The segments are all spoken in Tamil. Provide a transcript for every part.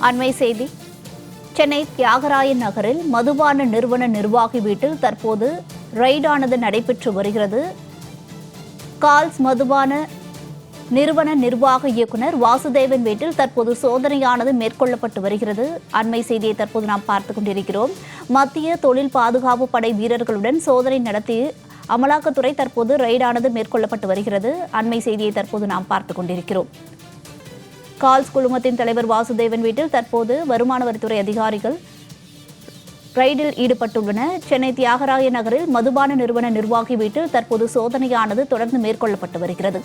அண்மை செய்தி. சென்னை தியாகராயன் நகரில் மதுபான நிறுவன நிர்வாகி வீட்டில் தற்போது ரெய்டானது நடைபெற்று வருகிறது. கால்ஸ் மதுபான நிறுவன நிர்வாக இயக்குநர் வாசுதேவன் வீட்டில் தற்போது சோதனையானது மேற்கொள்ளப்பட்டு வருகிறது. அண்மை செய்தியை தற்போது நாம் பார்த்துக் கொண்டிருக்கிறோம். மத்திய தொழில் பாதுகாப்பு படை வீரர்களுடன் சோதனை நடத்தி அமலாக்கத்துறை தற்போது ரெய்டானது மேற்கொள்ளப்பட்டு வருகிறது. அண்மை செய்தியை தற்போது நாம் பார்த்துக் கொண்டிருக்கிறோம். கால்ஸ் குழுமத்தின் தலைவர் வாசுதேவன் வீட்டில் தற்போது வருமான வரித்துறை அதிகாரிகள் ரெய்டில் ஈடுபட்டுள்ளனர். சென்னை தியாகராய நகரில் மதுபான நிறுவன நிர்வாகி வீட்டில் தற்போது சோதனையானது தொடர்ந்து மேற்கொள்ளப்பட்டு வருகிறது.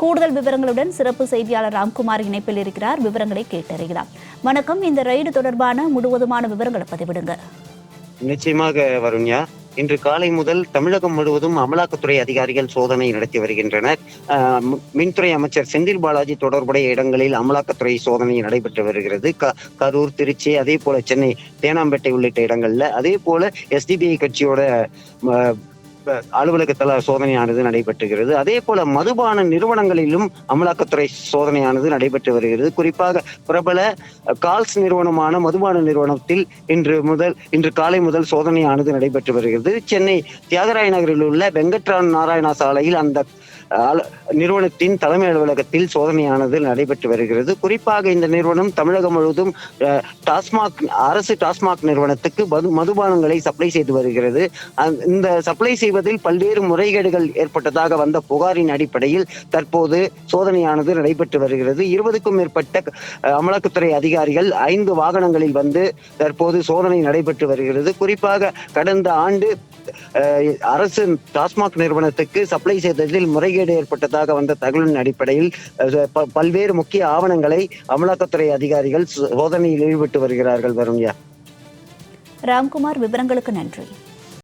கூடுதல் விவரங்களுடன் சிறப்பு செய்தியாளர் ராம்குமார் இணைப்பில் இருக்கிறார். விவரங்களை கேட்டறியலாம். வணக்கம். இந்த ரெய்டு தொடர்பான முழுவதுமான விவரங்களை பதிவிடுங்க. நிச்சயமாக வருண்யா. இன்று காலை முதல் தமிழகம் முழுவதும் அமலாக்கத்துறை அதிகாரிகள் சோதனை நடத்தி வருகின்றனர். மின்துறை அமைச்சர் செந்தில் பாலாஜி தொடர்புடைய இடங்களில் அமலாக்கத்துறை சோதனை நடைபெற்று வருகிறது. கரூர், திருச்சி, அதே போல சென்னை தேனாம்பேட்டை உள்ளிட்ட இடங்கள்ல, அதே போல எஸ்டிபிஐ கட்சியோட அலுவலகத்தில் சோதனையானது நடைபெற்றுகிறது. அதே போல மதுபான நிறுவனங்களிலும் அமலாக்கத்துறை சோதனையானது நடைபெற்று வருகிறது. குறிப்பாக பிரபல கால்ஸ் நிறுவனமான மதுபான நிறுவனத்தில் இன்று காலை முதல் சோதனையானது நடைபெற்று வருகிறது. சென்னை தியாகராய நகரில் உள்ள வெங்கட்ராமன் நாராயணா சாலையில் அந்த நிறுவனத்தின் தலைமை அலுவலகத்தில் சோதனையானது நடைபெற்று வருகிறது. குறிப்பாக இந்த நிறுவனம் தமிழகம் முழுவதும் அரசு டாஸ்மாக் நிறுவனத்துக்கு மதுபானங்களை சப்ளை செய்து வருகிறது. இந்த சப்ளை செய்வதில் பல்வேறு முறைகேடுகள் ஏற்பட்டதாக வந்த புகாரின் அடிப்படையில் தற்போது சோதனையானது நடைபெற்று வருகிறது. 20க்கும் மேற்பட்ட அமலாக்கத்துறை அதிகாரிகள் 5 வாகனங்களில் வந்து தற்போது சோதனை நடைபெற்று வருகிறது. குறிப்பாக கடந்த ஆண்டு அரசு டாஸ்மாக் நிறுவனத்துக்கு சப்ளை செய்ததில் முறைகேடு ஏற்பட்டதாக வந்த தகவலின் அடிப்படையில் பல்வேறு முக்கிய ஆவணங்களை அமலாக்கத்துறை அதிகாரிகள் சோதனையில் ஈடுபட்டு வருகிறார்கள். வருண்யா. ராம்குமார், விவரங்களுக்கு நன்றி.